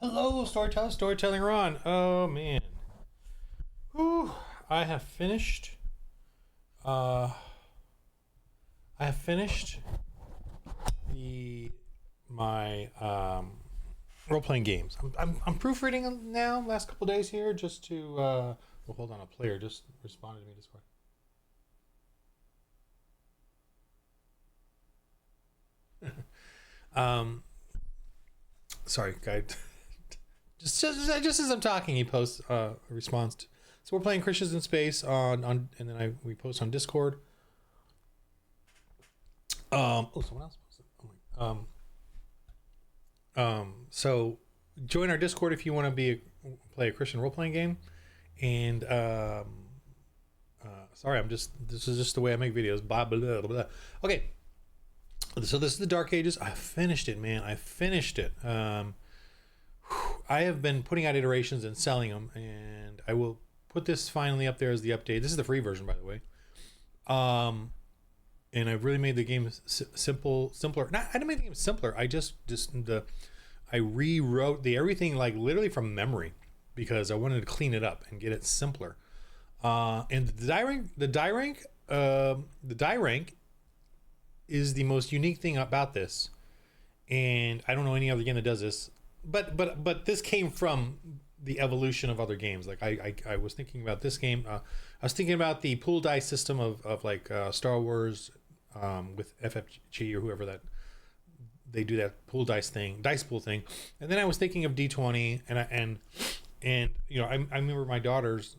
Hello, storytelling Ron. Oh man, whew, I have finished. Uh, I have finished the my role playing games. I'm proofreading them now. Last couple days here, just to well, hold on. A player just responded to me Discord. um, sorry, guy. Just as I'm talking, he posts a response. So we're playing Christians in Space on and then we post on Discord. Oh, someone else posted. Oh my. So join our Discord if you want to play a Christian role playing game. And sorry, this is just the way I make videos. Blah blah blah blah. Okay. So this is the Dark Ages. I finished it, man. I finished it. I have been putting out iterations and selling them, and I will put this finally up there as the update. This is the free version, by the way. And I've really made the game simpler. I didn't make the game simpler. I rewrote everything like literally from memory because I wanted to clean it up and get it simpler. And the die rank is the most unique thing about this, and I don't know any other game that does this. But this came from the evolution of other games. Like I was thinking about this game. I was thinking about the pool dice system of like Star Wars with FFG or whoever that they do that dice pool thing. And then I was thinking of D20 and you know I remember my daughters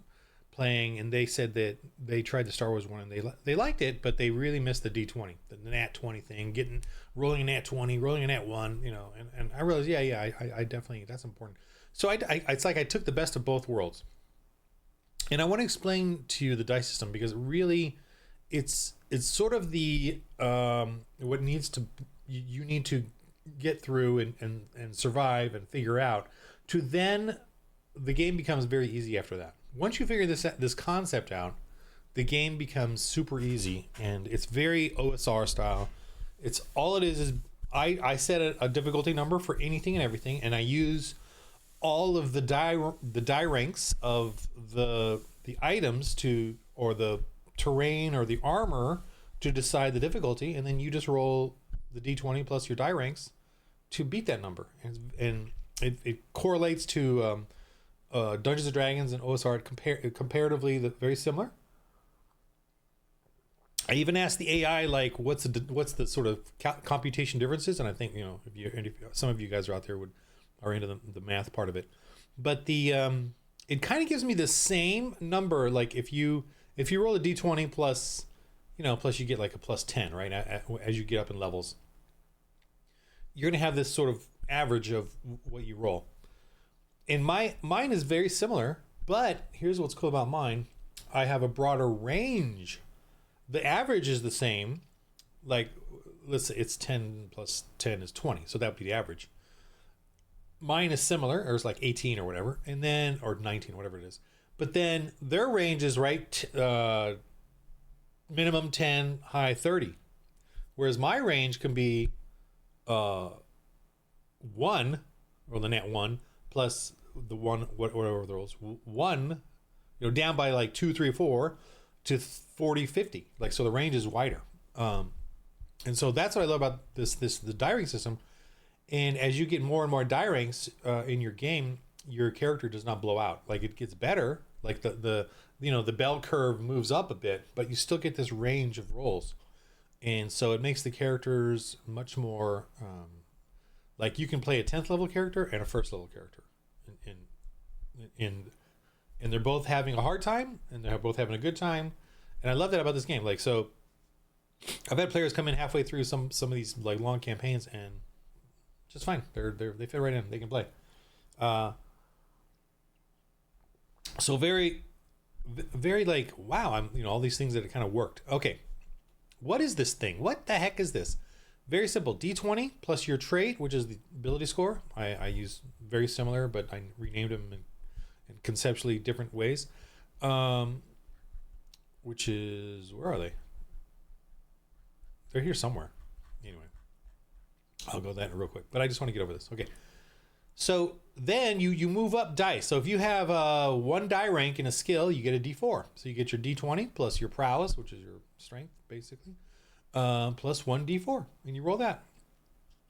playing and they said that they tried the Star Wars one and they liked it, but they really missed the D20, the Nat 20 thing, rolling a Nat 20, rolling a Nat 1, you know, and I realized, I definitely, that's important. So it's like I took the best of both worlds. And I want to explain to you the dice system because really it's sort of the, what you need to get through and survive and figure out to then the game becomes very easy after that. Once you figure this concept out, the game becomes super easy and it's very OSR style. It's all it is I set a difficulty number for anything and everything, and I use all of the die ranks of the items or the terrain or the armor to decide the difficulty, and then you just roll the D20 plus your die ranks to beat that number, and it correlates to Dungeons and Dragons and OSR comparatively very similar. I even asked the AI like what's the sort of computation differences, and I think if some of you guys are out there are into the math part of it, but the it kind of gives me the same number. Like if you roll a D20 plus you get like a plus 10, right? As you get up in levels, you're gonna have this sort of average of what you roll. And mine is very similar, but here's what's cool about mine. I have a broader range. The average is the same. Like, let's say it's 10 plus 10 is 20. So that would be the average. Mine is similar, or it's like 18 or whatever, and then, or 19, whatever it is. But then their range is minimum 10, high 30. Whereas my range can be 1, or the net 1, plus the one whatever the rolls 1, down by like 2 3 4 to 40 50, like, so the range is wider. And so that's what I love about the die rank system. And as you get more and more die ranks in your game, your character does not blow out. Like, it gets better, like the bell curve moves up a bit, but you still get this range of rolls. And so it makes the characters much more like you can play a 10th level character and a first level character, and they're both having a hard time and they're both having a good time. And I love that about this game. Like, so I've had players come in halfway through some of these like long campaigns and just fine. They fit right in. They can play. So very, very like, wow, I'm all these things that it kind of worked. Okay, what is this thing? What the heck is this? Very simple. D20 plus your trait, which is the ability score. I use very similar, but I renamed them in conceptually different ways. Which is, where are they? They're here somewhere. Anyway, I'll go that real quick, but I just want to get over this. Okay. So then you move up dice. So if you have one die rank in a skill, you get a D4. So you get your D20 plus your prowess, which is your strength, basically, plus one D4, and you roll that,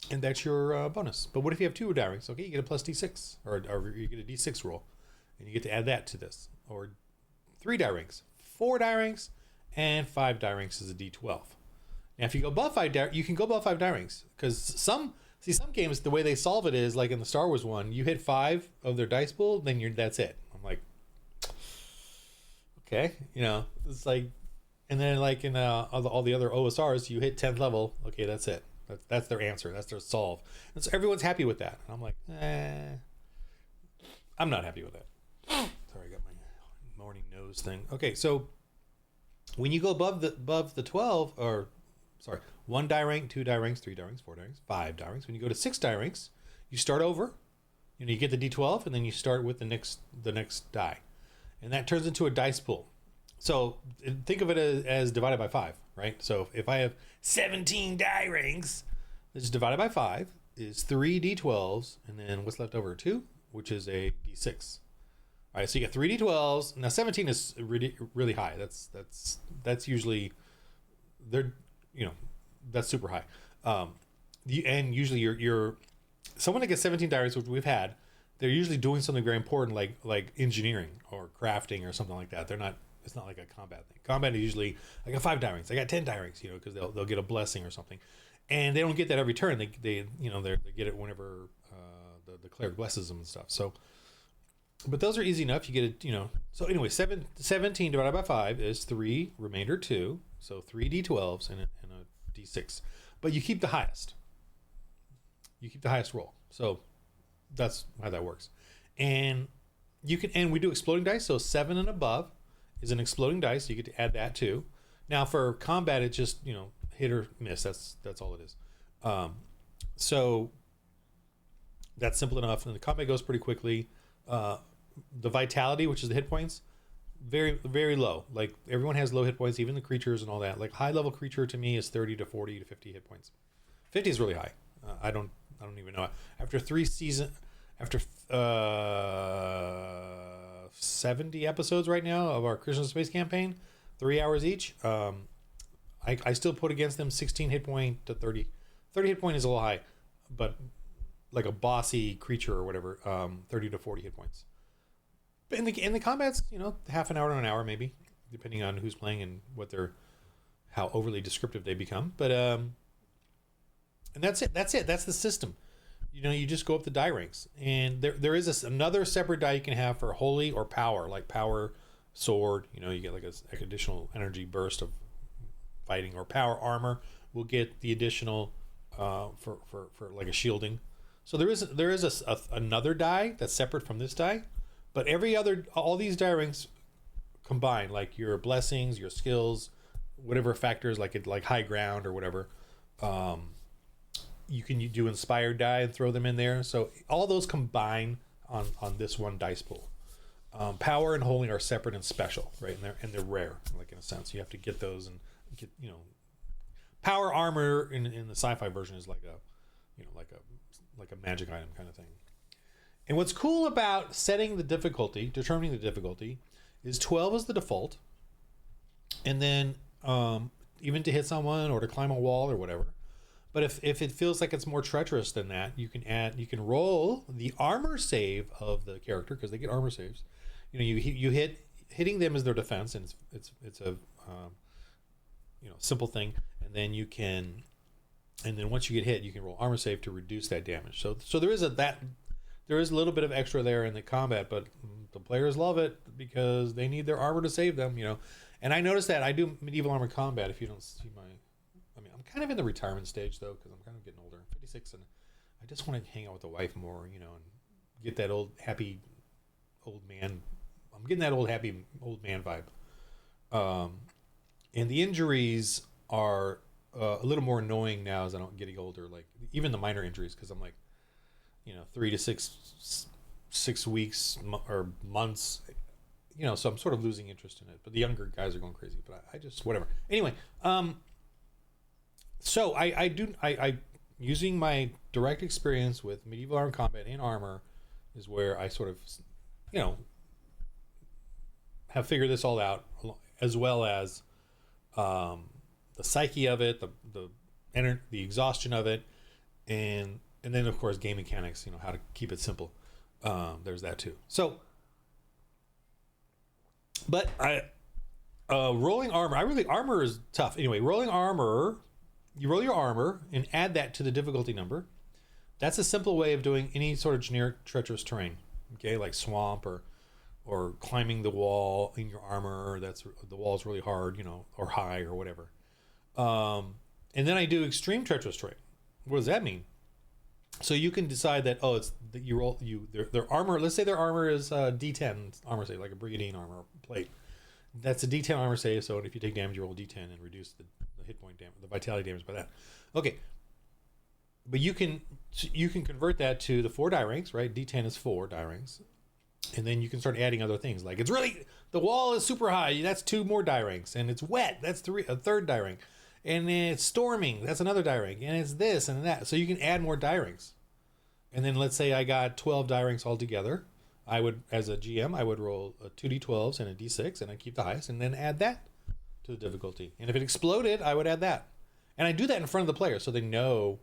and that's your bonus. But what if you have two die ranks? Okay, you get a plus D6, or you get a D6 roll, and you get to add that to this. Or three die ranks, four die ranks, and five die ranks is a D12. Now, if you go above you can go above five die ranks, because some games, the way they solve it is like in the Star Wars one, you hit five of their dice pool, then that's it. I'm like, okay, it's like, and then like in all the other OSRs, you hit 10th level, okay, that's it. That's their answer. That's their solve. And so everyone's happy with that. And I'm like, I'm not happy with that. Sorry, I got my morning nose thing. Okay, so when you go above the 12, or sorry, one die rank, two die ranks, three die ranks, four die ranks, five die ranks. When you go to six die ranks, you start over. You get the D12, and then you start with the next die, and that turns into a dice pool. So think of it as divided by five, right? So if I have 17 die ranks, this is divided by five is three D12s, and then what's left over? Two, which is a D6. All right, so you get three D12s. Now 17 is really, really high. That's usually that's super high. And usually you're someone that gets 17 die ranks, which we've had, they're usually doing something very important, like engineering or crafting or something like that. It's not like a combat thing. Combat is usually, I got 5 die ranks, I got 10 die ranks, because they'll get a blessing or something, and they don't get that every turn. They get it whenever the cleric blesses them and stuff. So, but those are easy enough. You get it, So anyway, 17 divided by 5 is 3, remainder 2, so 3 D12s and a D6. But you keep the highest. You keep the highest roll. So that's how that works. And we do exploding dice, so 7 and above is an exploding dice. You get to add that too. Now for combat, it's just hit or miss. That's all it is. So that's simple enough, and the combat goes pretty quickly. The vitality, which is the hit points, very, very low. Like everyone has low hit points, even the creatures and all that. Like high level creature to me is 30 to 40 to 50 hit points. 50 is really high. I don't even know. After 70 episodes right now of our Christian Space campaign, 3 hours each, I still put against them 16 hit point to 30. 30 hit point is a little high, but like a bossy creature or whatever, 30 to 40 hit points. But in the combats, half an hour to an hour maybe, depending on who's playing and how overly descriptive they become. But and that's it. That's the system. You just go up the die ranks, and there is another separate die you can have for holy or power, like power sword. You get like an additional energy burst of fighting, or power armor will get the additional for like a shielding. So there is another die that's separate from this die, but all these die ranks combined, like your blessings, your skills, whatever factors, like high ground or whatever. You can do inspired die and throw them in there. So all those combine on this one dice pool. Power and holy are separate and special, right? And they're rare, like in a sense. You have to get those and get, power armor in the sci-fi version is like a magic item kind of thing. And what's cool about determining the difficulty, is 12 is the default, and then even to hit someone or to climb a wall or whatever. But if it feels like it's more treacherous than that, you can roll the armor save of the character, because they get armor saves. Hitting them is their defense, and it's a simple thing. And then once you get hit, you can roll armor save to reduce that damage. So there is a little bit of extra there in the combat, but the players love it because they need their armor to save them. And I noticed that I do medieval armor combat. If you don't see I'm kind of in the retirement stage though, because I'm kind of getting older. I'm 56, and I just want to hang out with the wife more, and get that old happy old man. I'm getting that old happy old man vibe. And the injuries are a little more annoying now as I'm getting older. Like even the minor injuries, because I'm like, 3 to 6 weeks or months. So I'm sort of losing interest in it. But the younger guys are going crazy. But I just whatever. Anyway. So I using my direct experience with medieval armed combat and armor is where I sort of, you know, have figured this all out, as well as the psyche of it, the exhaustion of it, and then of course game mechanics. You know, how to keep it simple. There's that too. So, but rolling armor. Armor is tough. Anyway, rolling armor. You roll your armor and add that to the difficulty number. That's a simple way of doing any sort of generic treacherous terrain. Okay, like swamp or climbing the wall in your armor. That's the wall's really hard, you know, or high or whatever. And then I do extreme treacherous terrain. What does that mean? So you can decide that it's that you roll their armor. Let's say their armor is D10 armor save, like a brigandine armor plate. That's a D10 armor save. So if you take damage, you roll D10 and reduce the hit point damage, the vitality damage by that. Okay, but you can convert that to the 4 die ranks, right? D10 is 4 die ranks, and then you can start adding other things like the wall is super high. That's 2 more die ranks, and it's wet. That's a 3rd die rank, and it's storming. That's another die rank, and it's this and that. So you can add more die ranks, and then let's say I got 12 die ranks altogether. I would, as a GM, I would roll 2 d12s and a d6, and I keep the highest, and then add that to the difficulty. And if it exploded, I would add that. And I do that in front of the player so they know.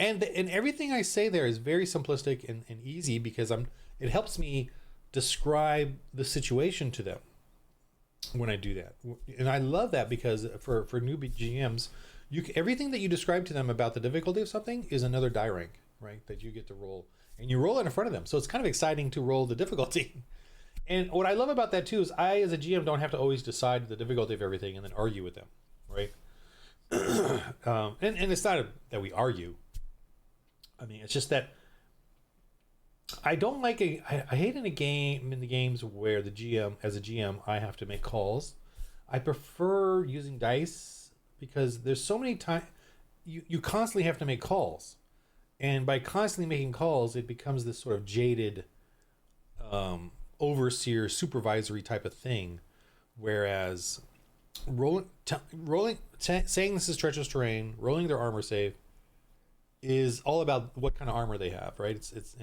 And everything I say there is very simplistic and easy because it helps me describe the situation to them when I do that. And I love that because for newbie GMs, everything that you describe to them about the difficulty of something is another die rank, right? That you get to roll. And you roll it in front of them. So it's kind of exciting to roll the difficulty. And what I love about that too is I, as a GM, don't have to always decide the difficulty of everything and then argue with them, right? And it's not that we argue. I mean, it's just that I don't like I hate in the games where the GM, as a GM, I have to make calls. I prefer using dice because there's so many times you constantly have to make calls, and by constantly making calls, it becomes this sort of jaded overseer supervisory type of thing, whereas saying this is treacherous terrain, rolling their armor save is all about what kind of armor they have, right? It's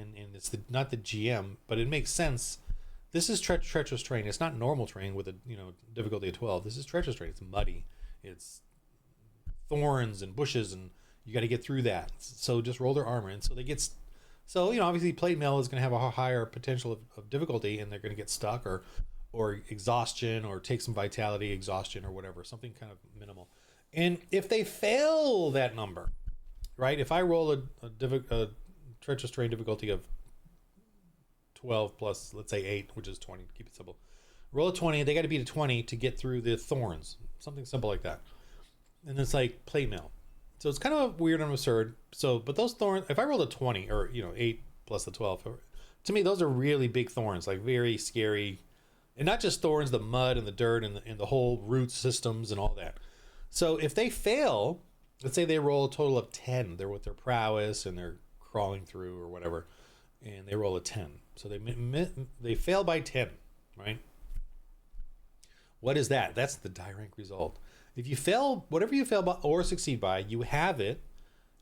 not the GM, but it makes sense. This is treacherous terrain. It's not normal terrain with a difficulty of 12. This is treacherous terrain. It's muddy. It's thorns and bushes, and you got to get through that. So just roll their armor, and so they get. So obviously, plate mail is going to have a higher potential of difficulty, and they're going to get stuck or exhaustion, or take some vitality, exhaustion, or whatever, something kind of minimal. And if they fail that number, right? If I roll a treacherous terrain difficulty of 12 plus, let's say 8, which is 20, keep it simple. Roll a 20, they got to beat a 20 to get through the thorns, something simple like that. And it's like plate mail. So it's kind of weird and absurd. So, but those thorns, if I rolled a 20 or 8 plus the 12, to me those are really big thorns, like very scary, and not just thorns, the mud and the dirt and the whole root systems and all that. So if they fail, let's say they roll a total of 10, they're with their prowess and they're crawling through or whatever, and they roll a 10. So they fail by 10, right? What is that? That's the die rank result. If you fail, whatever you fail by or succeed by, you have it,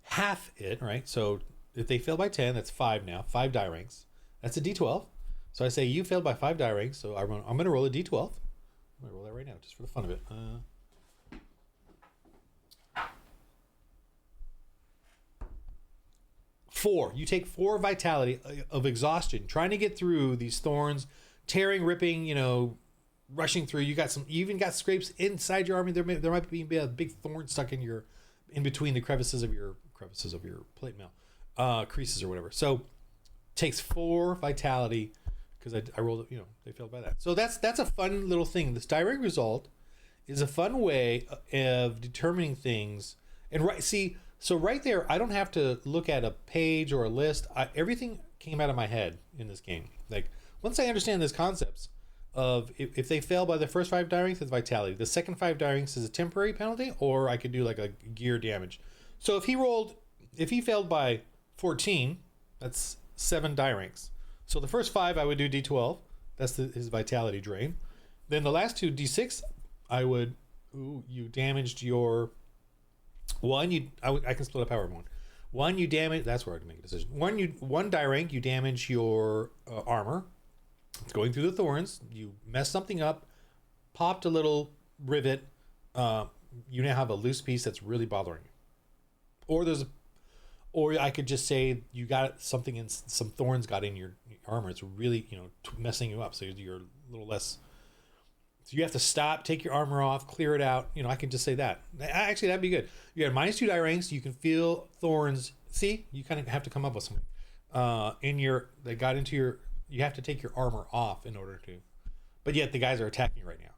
half it, right? So if they fail by 10, that's 5 now, 5 die ranks. That's a D12. So I say you failed by 5 die ranks, so I'm going to roll a D12. I'm going to roll that right now, just for the fun of it. 4. You take 4 vitality of exhaustion, trying to get through these thorns, tearing, ripping, rushing through. You even got scrapes inside your army. There might be a big thorn stuck in between the crevices of your plate mail, creases or whatever. So takes 4 vitality because I rolled it. They failed by that. So that's a fun little thing. This direct result is a fun way of determining things. And so right there, I don't have to look at a page or a list. Everything came out of my head in this game. Like once I understand these concepts of if they fail by the first 5 die ranks, it's vitality. The second 5 die ranks is a temporary penalty, or I could do like a gear damage. So if he failed by 14, that's 7 die ranks. So the first 5 I would do D12. That's his vitality drain. Then the last 2 D6, you damaged your one. I can split up however one. One, you damage. That's where I can make a decision. One die rank, you damage your armor. It's going through the thorns. You mess something up, popped a little rivet. You now have a loose piece that's really bothering you. Or I could just say you got something in, some thorns got in your armor. It's really, messing you up. So you're a little less. So you have to stop, take your armor off, clear it out. I can just say that. Actually, that'd be good. You got -2 die ranks. You can feel thorns. See, you kind of have to come up with something. You have to take your armor off in order to. But yet the guys are attacking you right now.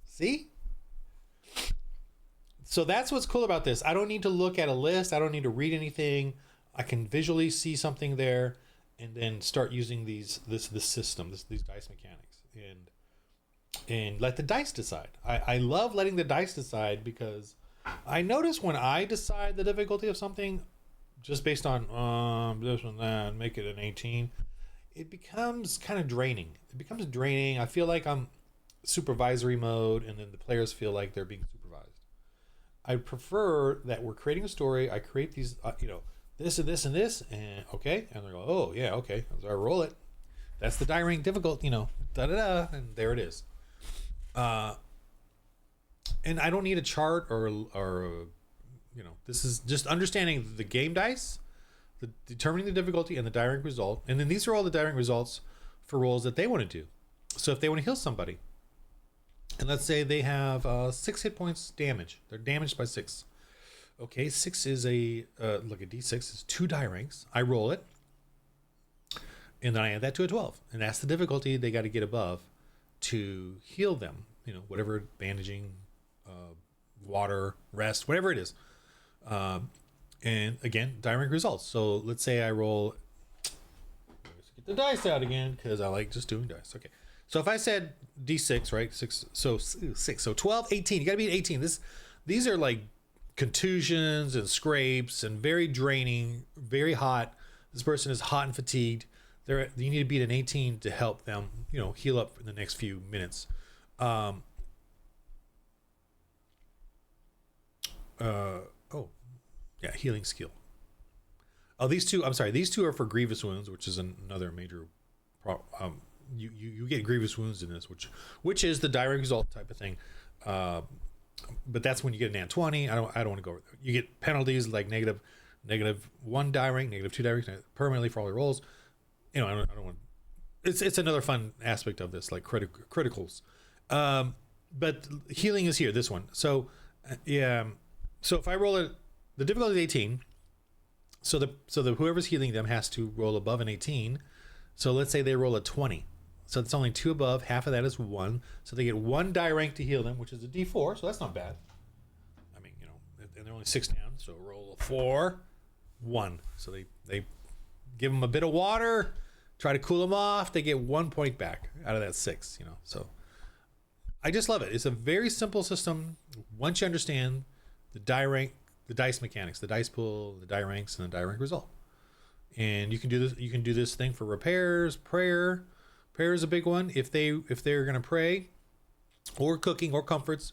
See? So that's what's cool about this. I don't need to look at a list. I don't need to read anything. I can visually see something there, and then start using this system, these dice mechanics, and let the dice decide. I love letting the dice decide, because I notice when I decide the difficulty of something, just based on this one, that, make it an 18, it becomes kind of draining. I feel like I'm supervisory mode, and then the players feel like they're being supervised. I prefer that we're creating a story. I create these, this and this and this, and okay, and they go, oh yeah, okay, so I roll it. That's the die rank difficult, and there it is. And I don't need a chart or this is just understanding the game dice, determining the difficulty, and the die rank result. And then these are all the die rank results for rolls that they want to do. So if they want to heal somebody, and let's say they have 6 hit points damage, they're damaged by 6. Okay, 6 is a D6 is 2 die ranks. I roll it, and then I add that to a 12, and that's the difficulty they got to get above to heal them. Whatever, bandaging, water, rest, whatever it is. And again, die rank results. So let's say I roll. Let's get the dice out again, because I like just doing dice. Okay. So if I said D6, right? 6. So 6. So 12, 18. You got to be at 18. These are like contusions and scrapes and very draining, very hot. This person is hot and fatigued. You need to beat an 18 to help them, heal up in the next few minutes. Healing skill. Oh, these two are for grievous wounds, which is another major problem. You get grievous wounds in this, which is the direct result type of thing. But that's when you get an nat 20. I don't want to go over there. You get penalties like negative 1 die rank, negative 2 die rank permanently for all your rolls. I don't want. It's another fun aspect of this, like criticals. But healing is here. This one. So So if I roll it, the difficulty is 18. So the whoever's healing them has to roll above an 18. So let's say they roll a 20. So it's only 2 above. Half of that is 1. So they get 1 die rank to heal them, which is a D4. So that's not bad. I mean, and they're only 6 down. So roll a 4, 1. So they give them a bit of water, try to cool them off. They get 1 point back out of that 6. So I just love it. It's a very simple system. Once you understand the die rank, the dice mechanics, the dice pool, the die ranks, and the die rank result, and you can do this. You can do this thing for repairs, prayer. Prayer is a big one. If they're gonna pray, or cooking, or comforts,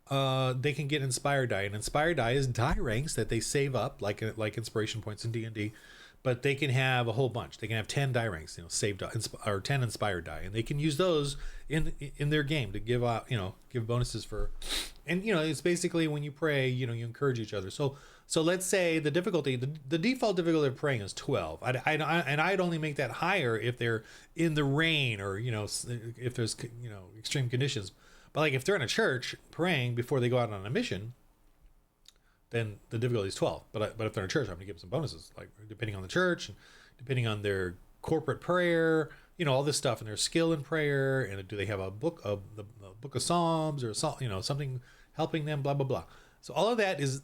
they can get inspired die. And inspired die is die ranks that they save up, like inspiration points in D&D. But they can have a whole bunch. They can have 10 die ranks, saved or 10 inspired die, and they can use those in their game to give out, give bonuses for. And it's basically when you pray, you encourage each other. So let's say the difficulty, the default difficulty of praying is 12. I'd only make that higher if they're in the rain, or if there's extreme conditions. But like if they're in a church praying before they go out on a mission, then the difficulty is 12. But if they're in a church, I'm gonna give them some bonuses, like depending on the church, and depending on their corporate prayer, all this stuff, and their skill in prayer, and do they have a book of the book of Psalms, or something helping them, blah blah blah. So all of that is,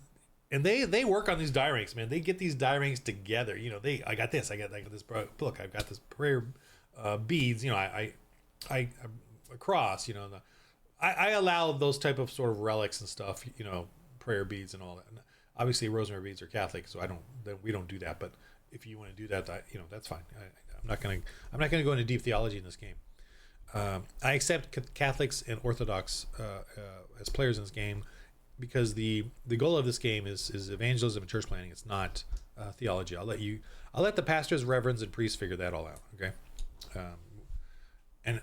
and they work on these die ranks, man. They get these die ranks together. I got this book, I've got this prayer beads. I cross. I allow those type of sort of relics and stuff. Prayer beads and all that. And obviously, rosemary beads are Catholic, so we don't do that. But if you want to do that, that's fine. I'm not gonna go into deep theology in this game. I accept Catholics and Orthodox as players in this game, because the goal of this game is evangelism and church planting. It's not theology. I'll let the pastors, reverends, and priests figure that all out. Okay. And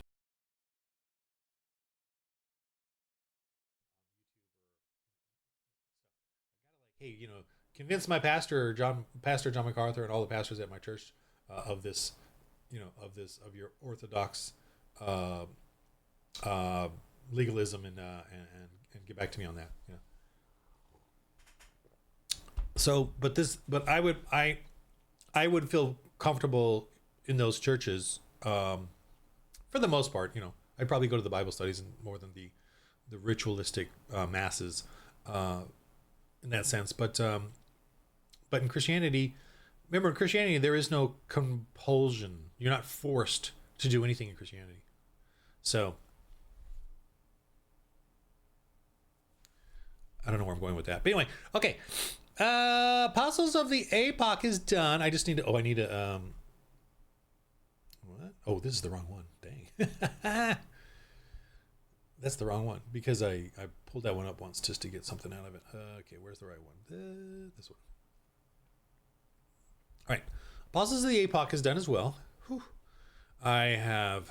hey, convince my Pastor John MacArthur, and all the pastors at my church of this, of your orthodox uh, legalism, and get back to me on that. So, but I would feel comfortable in those churches, for the most part. I'd probably go to the Bible studies more than the ritualistic masses, in that sense. But in Christianity, remember, in Christianity there is no compulsion. You're not forced to do anything in Christianity. So I don't know where I'm going with that. But anyway, okay. Apostles of the Epoch is done. I just need to. I need to. What? Oh, this is the wrong one. Dang. That's the wrong one because I pulled that one up once just to get something out of it. Okay, where's the right one? This one. All right. Apostles of the Epoch is done as well. Whew. I'm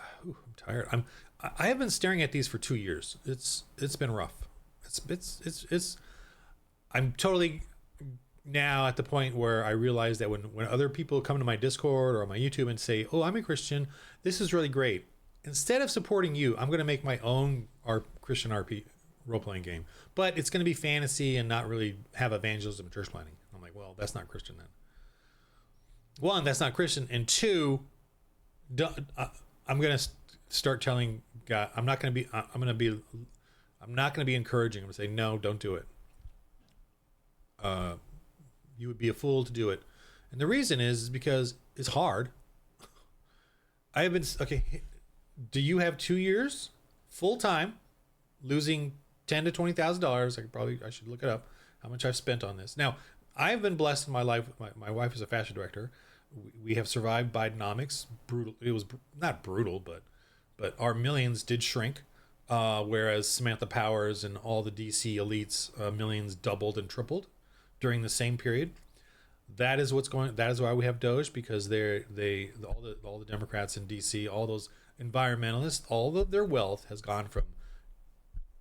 tired. I have been staring at these for 2 years. It's been rough. I'm totally now at the point where I realize that when other people come to my Discord or on my YouTube and say, "Oh, I'm a Christian. This is really great." Instead of supporting you, I'm going to make my own Christian RP role-playing game, but it's going to be fantasy and not really have evangelism and church planning. I'm like, well, that's not Christian then. One, that's not Christian, and two, I'm going to start telling God, I'm not going to be encouraging. I'm going to say, no, don't do it. You would be a fool to do it. And the reason is because it's hard. Do you have 2 years full time losing $10,000 to $20,000? I should look it up, how much I've spent on this. Now, I've been blessed in my life. My wife is a fashion director. We have survived Bidenomics. Brutal. It was not brutal, but our millions did shrink. Whereas Samantha Powers and all the DC elites, millions doubled and tripled during the same period. That is why we have Doge, because all the Democrats in DC, all those environmentalists, all of their wealth has gone from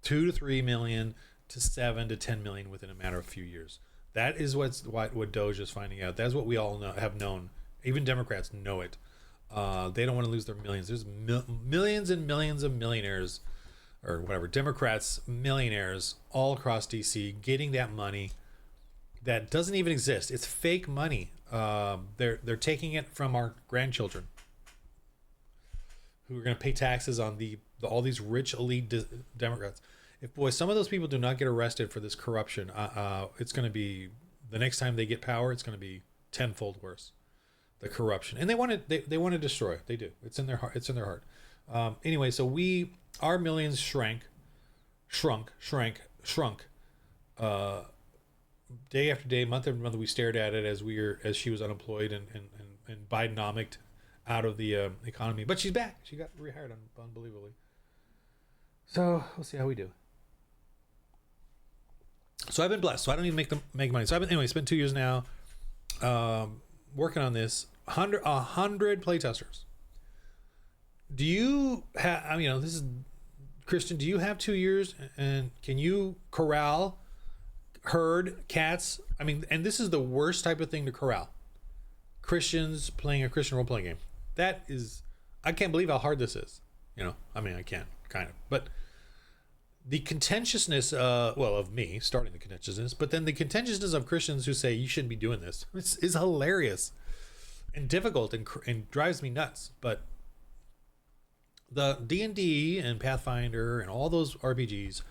2 to 3 million to 7 to 10 million within a matter of a few years. That is what Doge is finding out. That's what we all have known. Even Democrats know it. They don't want to lose their millions. There's millions and millions of millionaires, or whatever, Democrats, millionaires all across DC getting that money that doesn't even exist. It's fake money. They're taking it from our grandchildren who are going to pay taxes on all these rich elite Democrats. If some of those people do not get arrested for this corruption, it's going to be, the next time they get power, it's going to be tenfold worse. The corruption, and they want to destroy. They do. It's in their heart. It's in their heart. Anyway, so our millions shrunk. Day after day, month after month, we stared at it as she was unemployed and Bidenomicked out of the economy. But she's back. She got rehired unbelievably. So we'll see how we do. So I've been blessed. So I don't even make money. So spent 2 years now working on this. 100 playtesters. Do you have? This is Christian. Do you have 2 years? And can you corral herd cats? And this is the worst type of thing to corral. Christians playing a Christian role playing game. That is, I can't believe how hard this is. I can kind of, but the contentiousness, of me starting the contentiousness, but then the contentiousness of Christians who say you shouldn't be doing this is hilarious and difficult and drives me nuts. But the D&D and Pathfinder and all those RPGs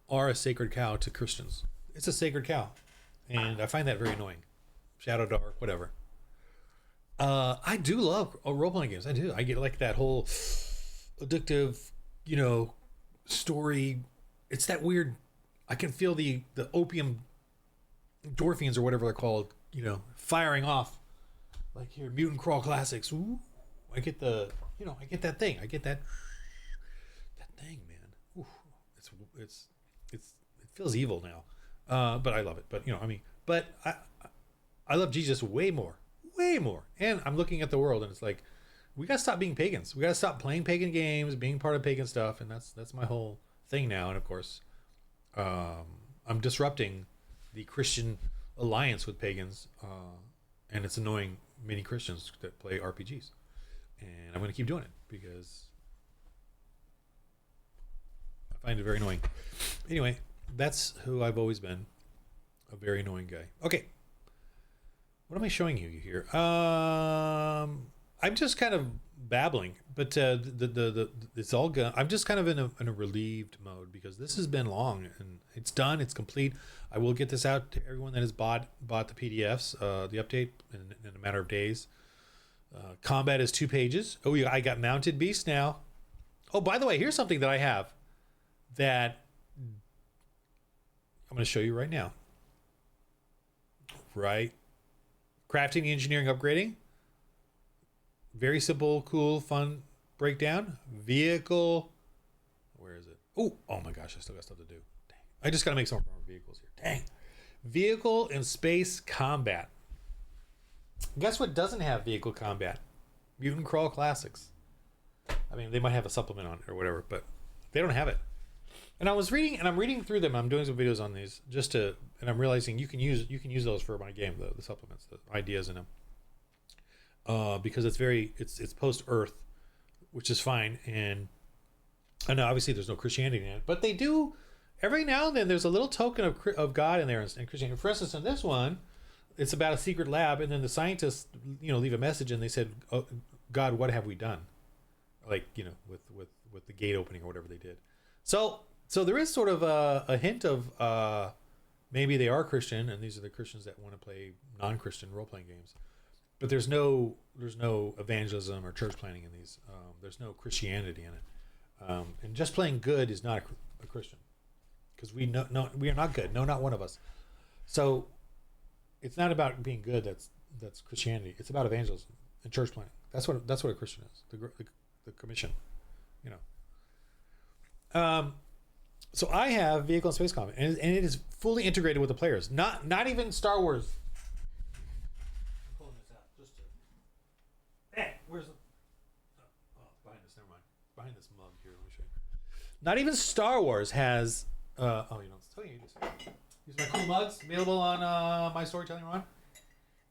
are a sacred cow to Christians. It's a sacred cow, and I find that very annoying. Shadow Dark, whatever. I do love role-playing games. I do. I get like that whole addictive, story. It's that weird, I can feel the opium endorphins or whatever they're called, firing off. Like here, Mutant Crawl Classics. Ooh, I get I get that thing. I get that thing, man. Ooh, it feels evil now. But I love it. But but I love Jesus way more, way more. And I'm looking at the world, and it's like, we gotta stop being pagans. We gotta stop playing pagan games, being part of pagan stuff, and that's my whole thing now. And of course, I'm disrupting the Christian alliance with pagans, and it's annoying many Christians that play RPGs. And I'm gonna keep doing it because I find it very annoying. Anyway, that's who I've always been, a very annoying guy. Okay, what am I showing you here? I'm just kind of babbling, but the it's all good. I'm just kind of in a relieved mode because this has been long and it's done. It's complete. I will get this out to everyone that has bought the PDFs, the update in a matter of days. Combat is 2 pages. Oh, yeah, I got Mounted Beast now. Oh, by the way, here's something that I have that I'm going to show you right now. Right, crafting, engineering, upgrading. Very simple, cool, fun breakdown. Vehicle. Where is it? Oh my gosh, I still got stuff to do. Dang. I just got to make some more vehicles here. Dang. Vehicle and space combat. Guess what doesn't have vehicle combat? Mutant Crawl Classics. I mean, they might have a supplement on it or whatever, but they don't have it. And I'm reading through them. I'm doing some videos on these and I'm realizing you can use those for my game, the supplements, the ideas in them. Because it's post Earth, which is fine, and I know obviously there's no Christianity in it, but they do every now and then. There's a little token of God in there in Christianity. For instance, in this one, it's about a secret lab, and then the scientists leave a message, and they said, "Oh, God, what have we done?" Like with the gate opening or whatever they did. So there is sort of a hint of maybe they are Christian, and these are the Christians that want to play non-Christian role-playing games. But there's no evangelism or church planning in these. There's no Christianity in it, and just playing good is not a Christian, because we are not good. No, not one of us. So it's not about being good. That's Christianity. It's about evangelism and church planning. That's what a Christian is. The commission, So I have vehicle and space combat, and it is fully integrated with the players. Not even Star Wars. Where's the... behind this, never mind. Behind this mug here, let me show you. Not even Star Wars has... it's telling you. These are my cool mugs, available on my storytelling run.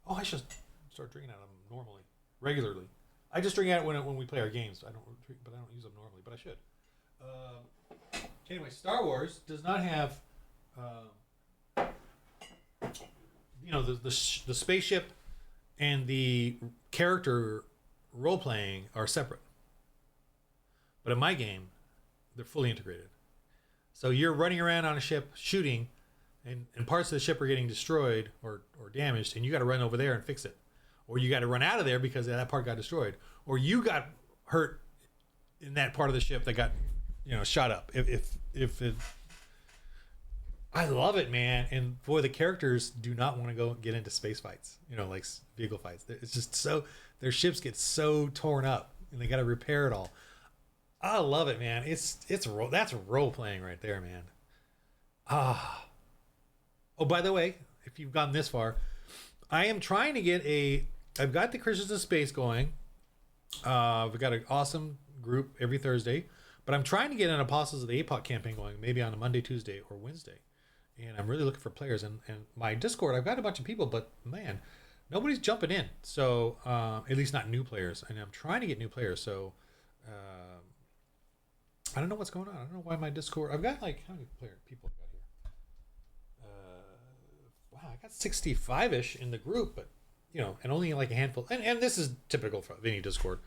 Oh, I should start drinking out of them normally, regularly. I just drink out when we play our games. I don't use them normally, but I should. Anyway, Star Wars does not have... the spaceship and the character role-playing are separate, but in my game they're fully integrated. So you're running around on a ship shooting, and parts of the ship are getting destroyed or damaged, and you got to run over there and fix it, or you got to run out of there because that part got destroyed, or you got hurt in that part of the ship that got shot up. If it, I love it, man. And boy, the characters do not want to go get into space fights, like vehicle fights. It's just their ships get so torn up, and they got to repair it all. I love it, man. That's role playing right there, man. Oh, by the way, if you've gotten this far, I am trying to get I've got the Christians in Space going. We've got an awesome group every Thursday, but I'm trying to get an Apostles of the APOC campaign going, maybe on a Monday, Tuesday, or Wednesday. And I'm really looking for players. And my Discord, I've got a bunch of people, but man, nobody's jumping in. So at least not new players. And I'm trying to get new players. So I don't know what's going on. I don't know why my Discord. I've got like, how many people I got here? Wow, I got 65-ish in the group, but and only like a handful. And this is typical for any Discord.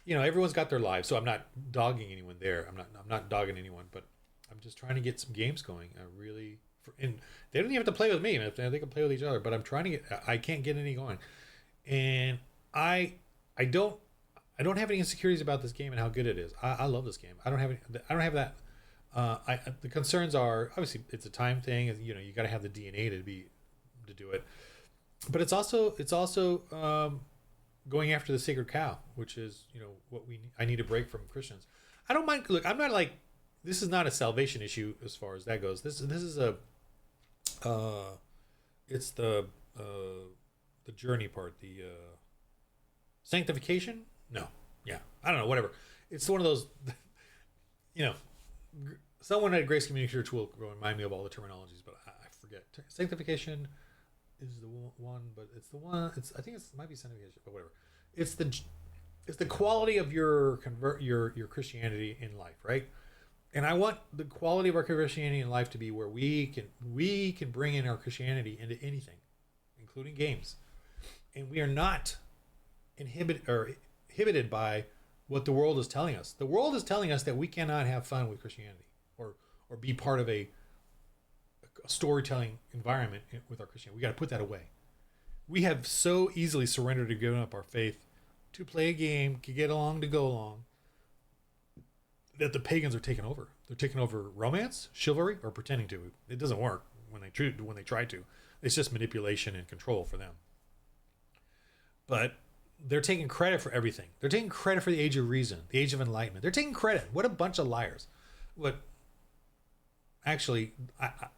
Everyone's got their lives, so I'm not dogging anyone there. I'm not dogging anyone, but I'm just trying to get some games going. And they don't even have to play with me. They can play with each other, but I can't get any going. And I don't have any insecurities about this game and how good it is. I love this game. I don't have that. The concerns are obviously it's a time thing. You got to have the DNA to do it, but it's also going after the sacred cow, which is what I need a break from Christians. I don't mind. Look, I'm not like, this is not a salvation issue as far as that goes. This is a it's the the journey part, the sanctification. No, yeah, I don't know. Whatever. It's one of those. You know, someone at Grace Community Church will remind me of all the terminologies, but I forget. Sanctification is the one, but it's the one. I think it might be sanctification, but whatever. It's the quality of your Christianity in life, right? And I want the quality of our Christianity in life to be where we can bring in our Christianity into anything, including games, and we are not inhibited by what the world is telling us. The world is telling us that we cannot have fun with Christianity or be part of a storytelling environment with our Christianity. We got to put that away. We have so easily surrendered to giving up our faith to play a game, to get along, to go along, that the pagans are taking over. They're taking over romance, chivalry, or pretending to. It doesn't work when they try to. It's just manipulation and control for them. But they're taking credit for everything. They're taking credit for the age of reason, the age of enlightenment. They're taking credit. What a bunch of liars. Actually,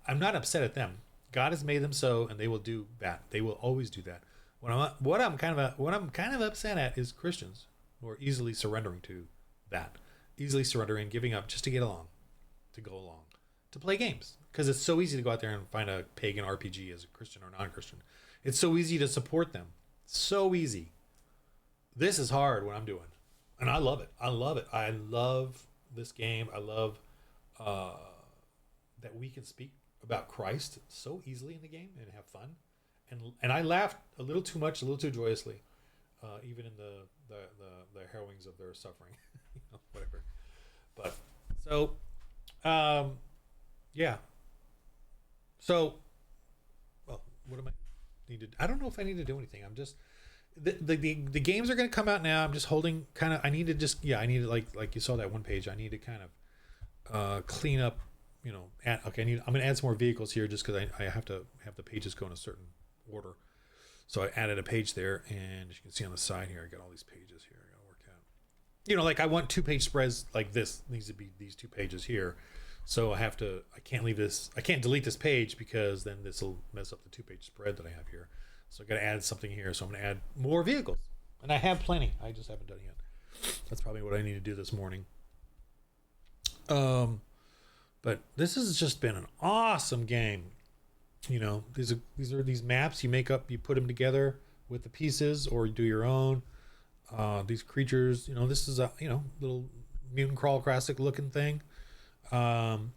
I'm not upset at them. God has made them so, and they will do that. They will always do that. What I'm kind of upset at is Christians who are easily surrendering to that, easily surrendering, giving up just to get along, to go along, to play games, because it's so easy to go out there and find a pagan RPG as a Christian or non-Christian. It's so easy to support them. So easy. This is hard what I'm doing, and I love it. I love this game. I love that we can speak about Christ so easily in the game and have fun. And I laughed a little too much, a little too joyously, even in the harrowings of their suffering, whatever. But so, yeah. So, well, what am I needed? I don't know if I need to do anything. I'm just. The games are going to come out now. I'm just holding I need to like you saw that one page. I need to kind of clean up, I'm going to add some more vehicles here just because I have to have the pages go in a certain order. So I added a page there, and as you can see on the side here, I got all these pages here I got to work out. Like I want 2-page spreads like this. It needs to be these 2 pages here. So I can't delete this page because then this will mess up the 2-page spread that I have here. So I got to add something here. So I'm going to add more vehicles. And I have plenty. I just haven't done it yet. That's probably what I need to do this morning. But this has just been an awesome game. These are these maps you make up, you put them together with the pieces, or you do your own. These creatures, this is a little mutant crawl classic looking thing. In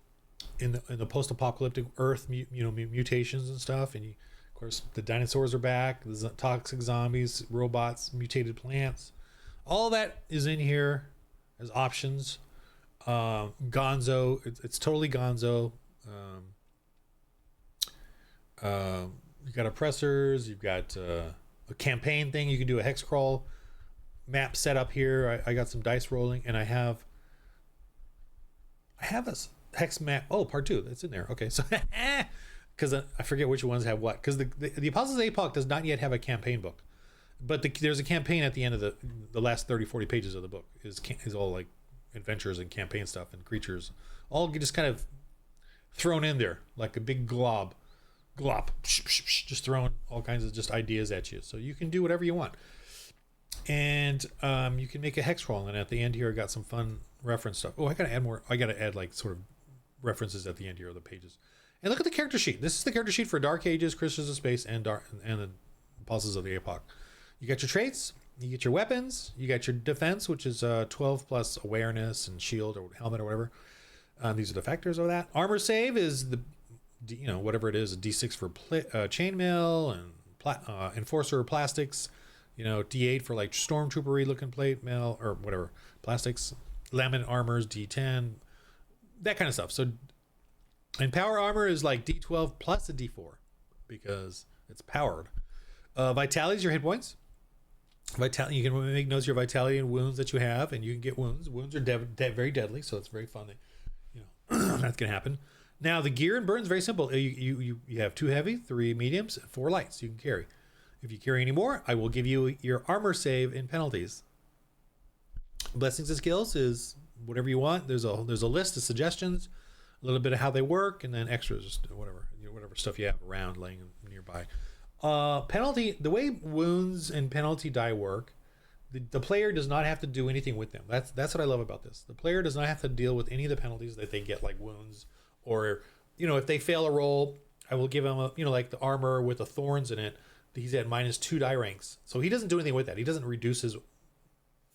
the post-apocalyptic Earth, mutations and stuff, and of course, the dinosaurs are back. The toxic zombies, robots, mutated plants. All that is in here as options. Gonzo. It's totally Gonzo. You've got oppressors. You've got a campaign thing. You can do a hex crawl map set up here. I got some dice rolling, and I have a hex map. Oh, part 2. That's in there. Okay, so because I forget which ones have what. Because the Apostles' Epoch does not yet have a campaign book, but there's a campaign at the end of the last 30-40 pages of the book is all like adventures and campaign stuff and creatures, all just kind of thrown in there like a big glop, just throwing all kinds of just ideas at you. So you can do whatever you want, and you can make a hex crawl. And at the end here, I got some fun reference stuff. Oh, I gotta add more. I gotta add like sort of references at the end here of the pages. And look at the character sheet. This is the character sheet for Dark Ages, Christians of Space, and the Apostles of the Epoch. You got your traits, you get your weapons, you got your defense, which is 12 plus awareness and shield or helmet or whatever. These are the factors of that. Armor save is the, whatever it is, a D6 for chainmail and enforcer plastics. D8 for like stormtroopery looking plate mail or whatever plastics. Laminate armors D10, that kind of stuff. So. And power armor is like D12 plus a D4 because it's powered. Vitality is your hit points. Vitality, you can make notes of your vitality and wounds that you have, and you can get wounds. Wounds are very deadly, so it's very fun. That's gonna happen. Now the gear and burns very simple. You have 2 heavy, 3 mediums, 4 lights you can carry. If you carry any more, I will give you your armor save and penalties. Blessings and skills is whatever you want. There's a list of suggestions. A little bit of how they work, and then extras, whatever stuff you have around laying nearby. Penalty, the way wounds and penalty die work, the player does not have to do anything with them. That's what I love about this. The player does not have to deal with any of the penalties that they get, like wounds, or if they fail a roll, I will give him like the armor with the thorns in it. He's at -2 die ranks, so he doesn't do anything with that. He doesn't reduce his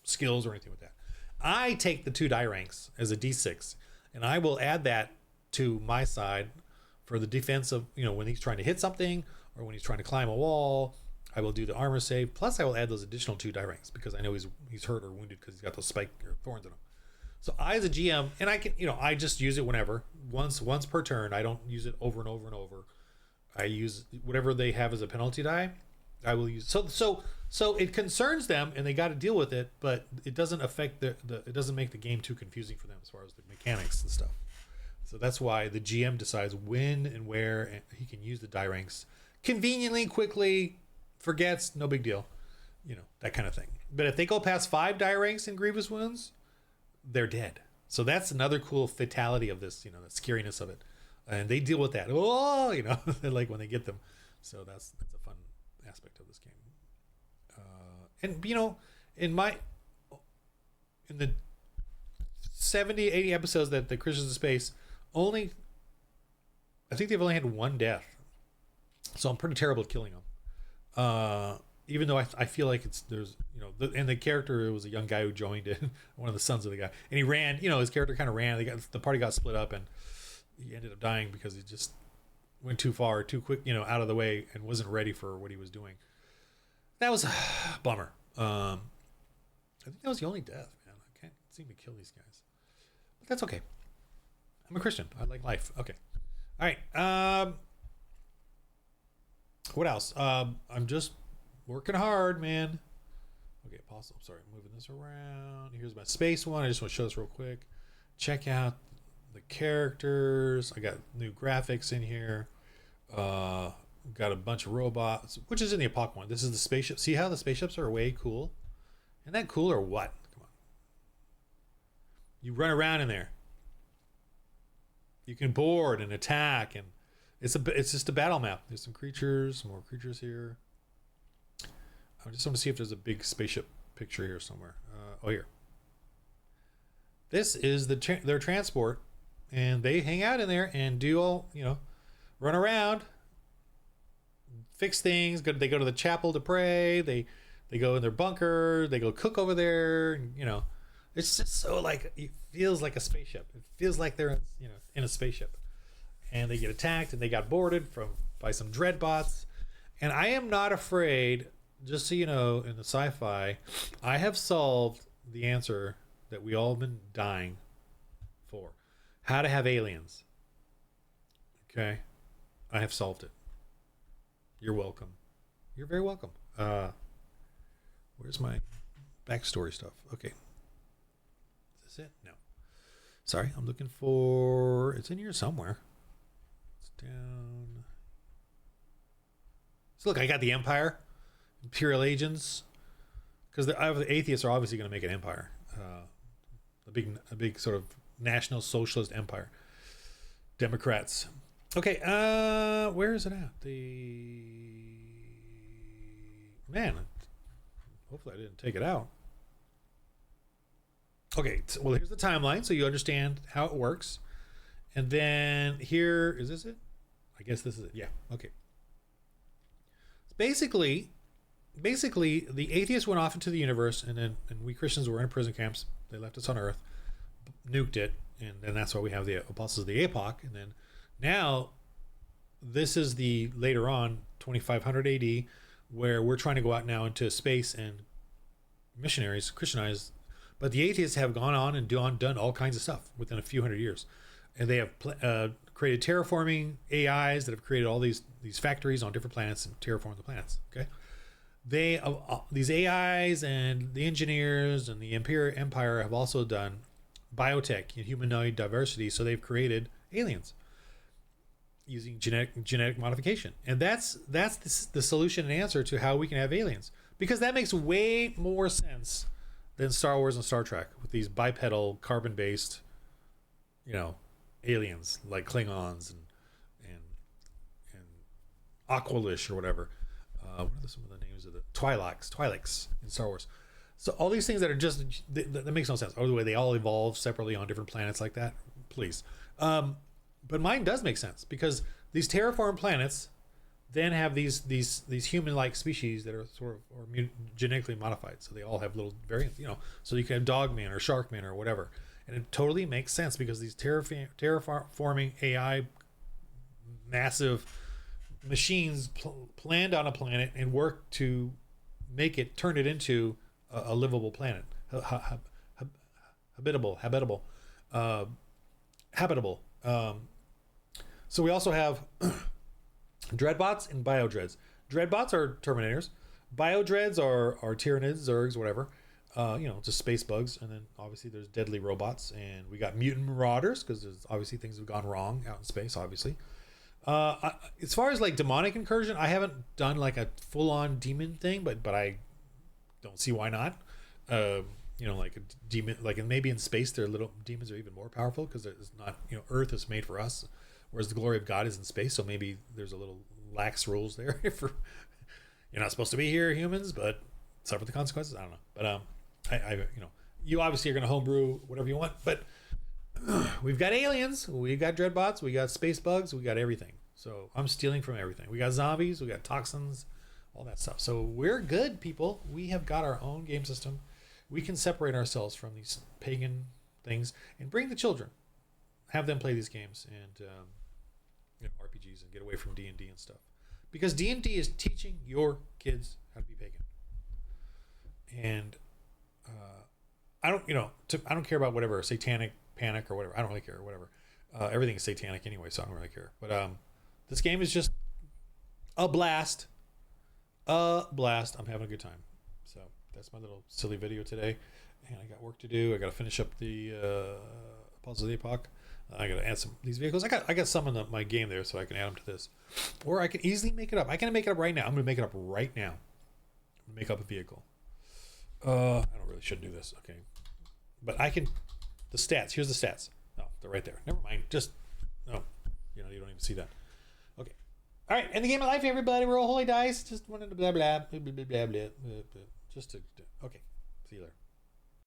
skills or anything with that. I take the 2 die ranks as a d6, and I will add that to my side for the defense of when he's trying to hit something or when he's trying to climb a wall. I will do the armor save. Plus, I will add those additional 2 die ranks because I know he's hurt or wounded because he's got those spike or thorns in him. So I, as a GM, and I can, I just use it whenever, once per turn. I don't use it over and over and over. I use whatever they have as a penalty die. I will use so it concerns them and they got to deal with it, but it doesn't affect it doesn't make the game too confusing for them as far as the mechanics and stuff. So that's why the GM decides when and where and he can use the die ranks conveniently, quickly. Forgets, no big deal, that kind of thing. But if they go past 5 die ranks in grievous wounds, they're dead. So that's another cool fatality of this, the scariness of it, and they deal with that. Oh, like when they get them. So that's a fun aspect of this game. And in the 70-80 episodes that the Christians of Space, I think they've only had 1 death. So I'm pretty terrible at killing them. Even though I feel like and the character, it was a young guy who joined it, one of the sons of the guy, and he ran, his character kind of ran. The party got split up and he ended up dying because he just went too far, too quick, out of the way and wasn't ready for what he was doing. That was a bummer. I think that was the only death, man. I can't seem to kill these guys, but that's okay. I'm a Christian. I like life. Okay. All right. What else? I'm just working hard, man. Okay, Apostle. I'm sorry, moving this around. Here's my space one. I just want to show this real quick. Check out the characters. I got new graphics in here. Got a bunch of robots, which is in the Apoc one. This is the spaceship. See how the spaceships are way cool? Isn't that cool or what? Come on. You run around in there. You can board and attack, and it's just a battle map. There's some more creatures here. I just want to see if there's a big spaceship picture here somewhere. Here. This is their transport, and they hang out in there and do all, run around, fix things. They go to the chapel to pray. They go in their bunker. They go cook over there. It's just so it feels like a spaceship. It feels like they're in a spaceship. And they get attacked and they got boarded by some dreadbots. And I am not afraid, just so you know, in the sci-fi, I have solved the answer that we all have been dying for. How to have aliens. Okay? I have solved it. You're welcome. You're very welcome. Where's my backstory stuff? Okay. Is this it? No. Sorry, I'm looking for... It's in here somewhere. Down. So look, I got the Empire, Imperial Agents, because the atheists are obviously going to make an empire, a big sort of national socialist empire. Democrats. Okay, where is it at? Hopefully I didn't take it out. Okay, well here's the timeline, so you understand how it works. And then here, is this it? I guess this is it. Yeah. Okay. Basically, the atheists went off into the universe, and we Christians were in prison camps. They left us on Earth, nuked it, and then that's why we have the Apostles of the Epoch. And then now, this is the later on 2500 AD, where we're trying to go out now into space and missionaries, Christianize. But the atheists have gone on and done all kinds of stuff within a few hundred years. And they have created terraforming AIs that have created all these factories on different planets and terraformed the planets. Okay, these AIs and the engineers and the Empire have also done biotech and humanoid diversity. So they've created aliens using genetic modification, and that's the solution and answer to how we can have aliens, because that makes way more sense than Star Wars and Star Trek with these bipedal carbon-based, aliens like Klingons and Aqualish or whatever. what are some of the names of the Twi'leks in Star Wars? So all these things that are just that makes no sense. Oh, the way they all evolve separately on different planets like that, please. But mine does make sense because these terraformed planets then have these human-like species that are sort of genetically modified. So they all have little variants, So you can have Dogman or Sharkman or whatever, and it totally makes sense because these terraforming AI massive machines land on a planet and work to turn it into a livable planet, habitable. So we also have Dreadbots and Biodreads. Dreadbots are Terminators. Biodreads are Tyranids, Zergs, whatever. Just space bugs. And then obviously there's deadly robots. And we got mutant marauders because there's obviously things have gone wrong out in space, obviously. As far as like demonic incursion, I haven't done like a full-on demon thing, but I don't see why not. Like a demon, like maybe in space, their little demons are even more powerful because it's not, Earth is made for us, whereas the glory of God is in space. So maybe there's a little lax rules there for you're not supposed to be here, humans, but suffer the consequences. I don't know, but you obviously are going to homebrew whatever you want, but we've got aliens, we've got dreadbots, we got space bugs, we got everything. So I'm stealing from everything. We got zombies, we got toxins, all that stuff. So we're good, people. We have got our own game system. We can separate ourselves from these pagan things and bring the children, have them play these games and RPGs and get away from D&D and stuff. Because D&D is teaching your kids how to be pagan. And I don't care about whatever satanic panic or whatever. I don't really care, whatever. Everything is satanic anyway, so I don't really care. But this game is just a blast. I'm having a good time. So that's my little silly video today. And I got work to do. I got to finish up the Puzzle of the Epoch. I got to add some of these vehicles. I got some in my game there, so I can add them to this. Or I can easily make it up. I can make it up right now. I'm going to make it up right now. I'm going to make up a vehicle. I don't really should do this. Okay. But I can... The stats. Here's the stats. No, they're right there. Never mind. Just... No. You don't even see that. Okay. All right. In the game of life, everybody, roll holy dice. Just wanted to blah, blah, blah, blah, blah, blah, blah. Just to... Okay. See you later.